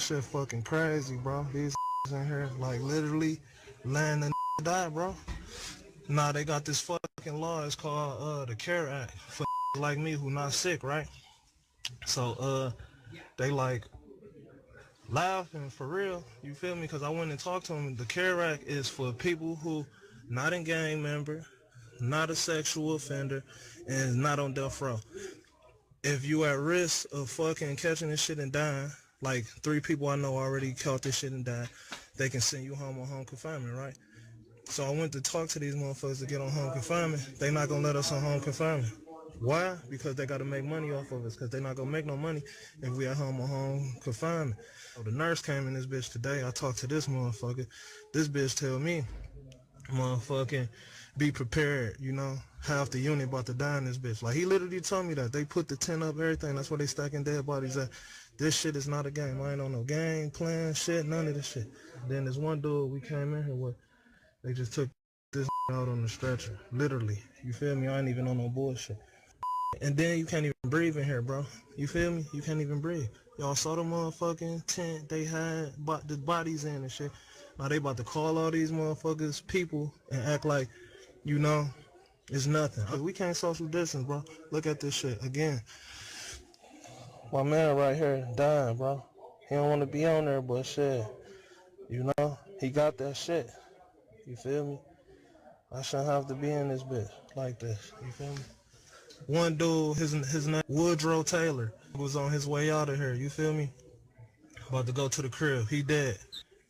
shit fucking crazy, bro. These in here, like, literally letting the die, bro. Nah, they got this fucking law. It's called the CARE Act for like me who not sick, right? So they like laughing for real. You feel me? Because I went and talked to them. The CARE Act is for people who not a gang member, not a sexual offender, and is not on death row. If you at risk of fucking catching this shit and dying, like 3 people I know already caught this shit and died, they can send you home on home confinement, right? So I went to talk to these motherfuckers to get on home confinement. They not gonna let us on home confinement. Why? Because they gotta make money off of us, because they not gonna make no money if we at home on home confinement. So the nurse came in this bitch today. I talked to this motherfucker. This bitch tell me, motherfucking be prepared, you know, half the unit about to die in this bitch. Like, he literally told me that. They put the tent up, everything. That's where they stacking dead bodies at. This shit is not a game. I ain't on no game, plan, shit, none of this shit. Then there's one dude we came in here with. They just took this out on the stretcher. Literally. You feel me? I ain't even on no bullshit. And then you can't even breathe in here, bro. You feel me? You can't even breathe. Y'all saw the motherfucking tent they had the bodies in and shit. Now they about to call all these motherfuckers people and act like, you know, it's nothing. Cause we can't social distance, bro. Look at this shit again. My man right here dying, bro. He don't want to be on there, but shit, you know, he got that shit. You feel me? I shouldn't have to be in this bitch like this. You feel me? One dude, his name Woodrow Taylor, was on his way out of here. You feel me? About to go to the crib. He dead.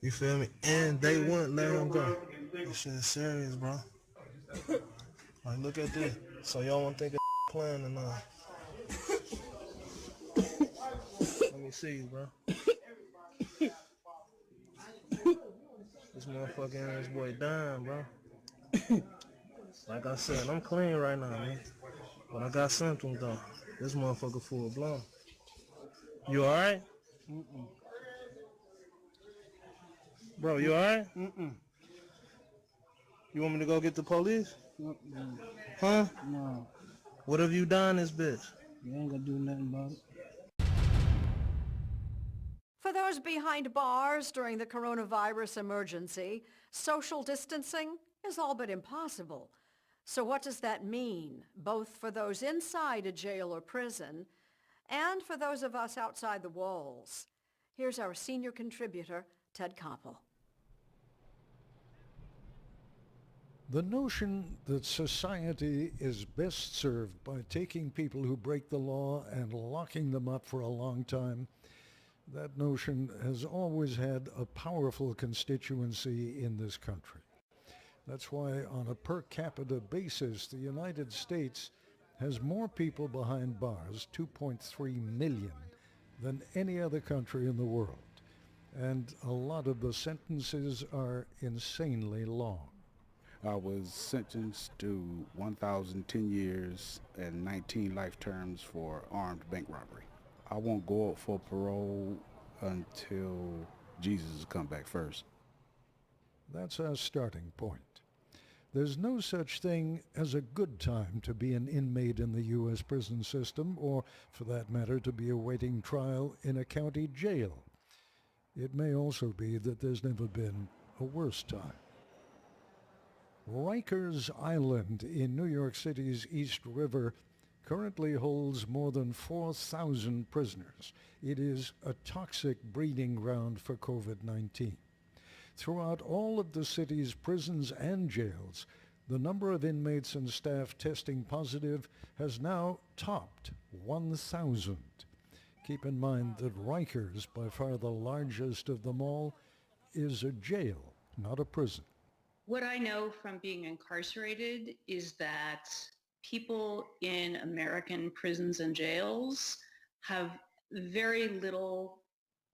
You feel me? And they wouldn't let him go. This shit is serious, bro. Like, look at this. So y'all want to think of playing or not? Let me see you, bro. This motherfucker and this boy dying, bro. Like I said, I'm clean right now, man. But I got symptoms, though. This motherfucker full blown. You alright? Bro, you alright? You want me to go get the police? Huh? No, What have you done this bitch? you ain't gonna do nothing about it. For those behind bars during the coronavirus emergency, social distancing is all but impossible. So what does that mean, both for those inside a jail or prison and for those of us outside the walls? Here's our senior contributor, Ted Koppel. The notion that society is best served by taking people who break the law and locking them up for a long time, that notion has always had a powerful constituency in this country. That's why on a per capita basis, the United States has more people behind bars, 2.3 million, than any other country in the world. And a lot of the sentences are insanely long. I was sentenced to 1,010 years and 19 life terms for armed bank robbery. I won't go up for parole until Jesus come back first. That's our starting point. There's no such thing as a good time to be an inmate in the U.S. prison system, or, for that matter, to be awaiting trial in a county jail. It may also be that there's never been a worse time. Rikers Island in New York City's East River currently holds more than 4,000 prisoners. It is a toxic breeding ground for COVID-19. Throughout all of the city's prisons and jails, the number of inmates and staff testing positive has now topped 1,000. Keep in mind that Rikers, by far the largest of them all, is a jail, not a prison. What I know from being incarcerated is that people in American prisons and jails have very little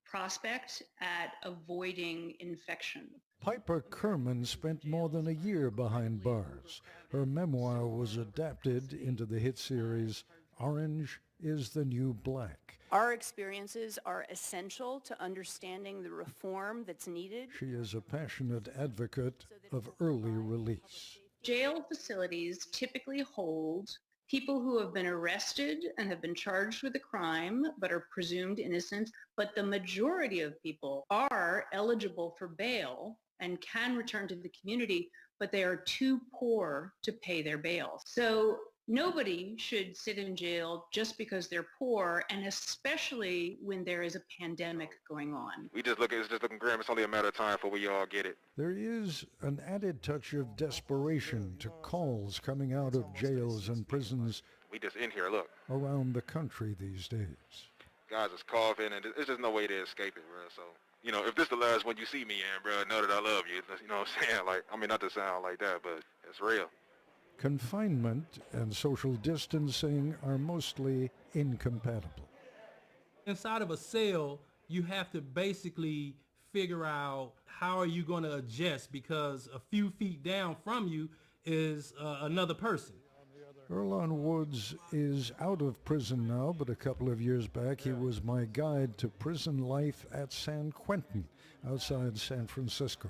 prospect at avoiding infection. Piper Kerman spent more than a year behind bars. Her memoir was adapted into the hit series Orange is the New Black. Our experiences are essential to understanding the reform that's needed. She is a passionate advocate of early release. Jail facilities typically hold people who have been arrested and have been charged with a crime but are presumed innocent. But the majority of people are eligible for bail and can return to the community, but they are too poor to pay their bail. So nobody should sit in jail just because they're poor, and especially when there is a pandemic going on. It's just looking grim. It's only a matter of time before we all get it. There is an added touch of desperation to calls coming out of jails and prisons We just in here, look. around the country these days. Guys is coughing, and there's just no way to escape it, bro. So, if this the last one you see me in, bro, know that I love you. You know what I'm saying? Like, I mean, not to sound like that, but it's real. Confinement and social distancing are mostly incompatible. Inside of a cell, you have to basically figure out how are you going to adjust, because a few feet down from you is another person. Earlonne Woods is out of prison now, but a couple of years back he was my guide to prison life at San Quentin outside San Francisco.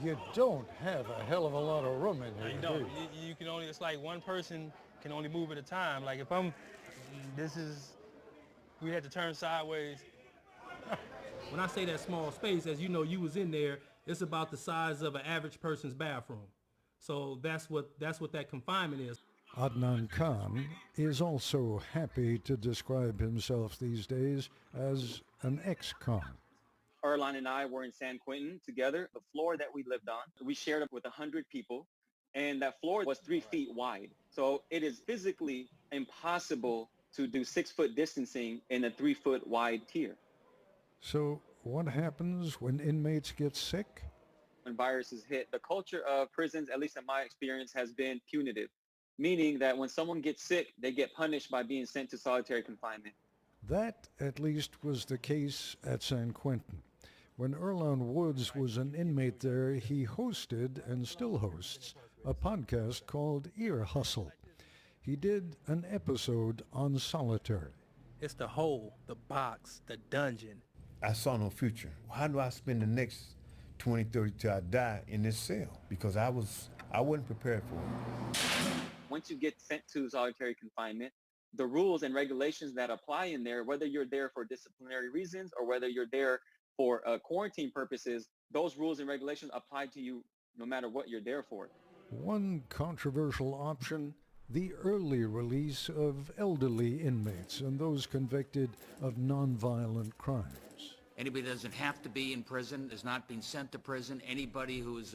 You don't have a hell of a lot of room in here. You don't. You can only, it's like one person can only move at a time. Like if we had to turn sideways. When I say that small space, as you know, you was in there, it's about the size of an average person's bathroom. So that's what that confinement is. Adnan Khan is also happy to describe himself these days as an ex-con. Earlonne and I were in San Quentin together. The floor that we lived on, we shared it with 100 people, and that floor was 3 feet wide. So it is physically impossible to do 6-foot distancing in a 3-foot wide tier. So what happens when inmates get sick? When viruses hit, the culture of prisons, at least in my experience, has been punitive, meaning that when someone gets sick, they get punished by being sent to solitary confinement. That, at least, was the case at San Quentin. When Earlonne Woods was an inmate there, he hosted, and still hosts, a podcast called Ear Hustle. He did an episode on solitary. It's the hole, the box, the dungeon. I saw no future. How do I spend the next 20, 30 till I die in this cell? Because I wasn't prepared for it. Once you get sent to solitary confinement, the rules and regulations that apply in there, whether you're there for disciplinary reasons or whether you're there for quarantine purposes, those rules and regulations apply to you no matter what you're there for. One controversial option, the early release of elderly inmates and those convicted of nonviolent crimes. Anybody that doesn't have to be in prison is not being sent to prison. Anybody who is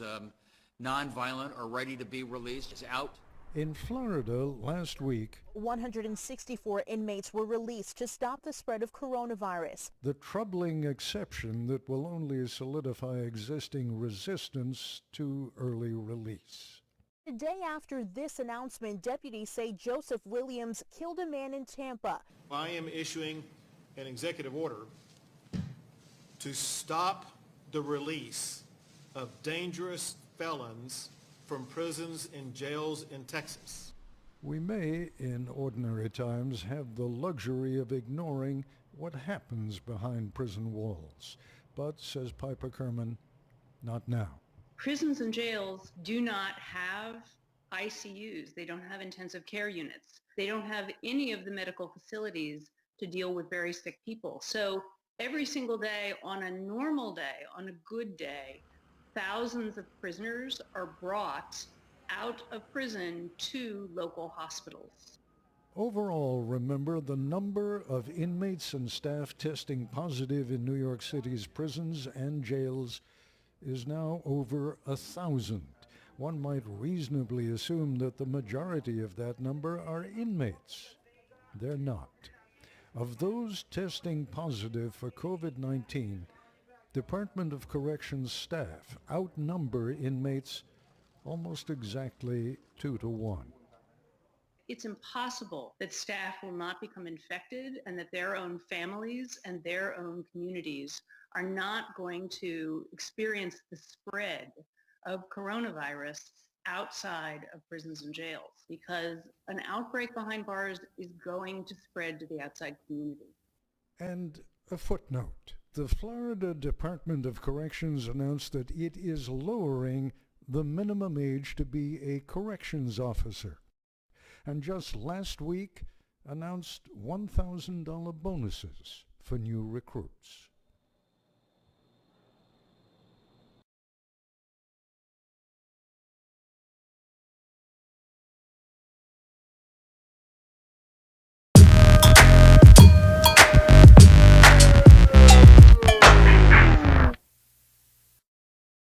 nonviolent or ready to be released is out. In Florida last week, 164 inmates were released to stop the spread of coronavirus. The troubling exception that will only solidify existing resistance to early release. The day after this announcement, deputies say Joseph Williams killed a man in Tampa. I am issuing an executive order to stop the release of dangerous felons from prisons and jails in Texas. We may, in ordinary times, have the luxury of ignoring what happens behind prison walls. But, says Piper Kerman, not now. Prisons and jails do not have ICUs. They don't have intensive care units. They don't have any of the medical facilities to deal with very sick people. So every single day, on a normal day, on a good day, thousands of prisoners are brought out of prison to local hospitals. Overall, remember, the number of inmates and staff testing positive in New York City's prisons and jails is now over 1,000. One might reasonably assume that the majority of that number are inmates. They're not. Of those testing positive for COVID-19, Department of Corrections staff outnumber inmates almost exactly 2 to 1. It's impossible that staff will not become infected and that their own families and their own communities are not going to experience the spread of coronavirus outside of prisons and jails, because an outbreak behind bars is going to spread to the outside community. And a footnote. The Florida Department of Corrections announced that it is lowering the minimum age to be a corrections officer. and just last week announced $1,000 bonuses for new recruits.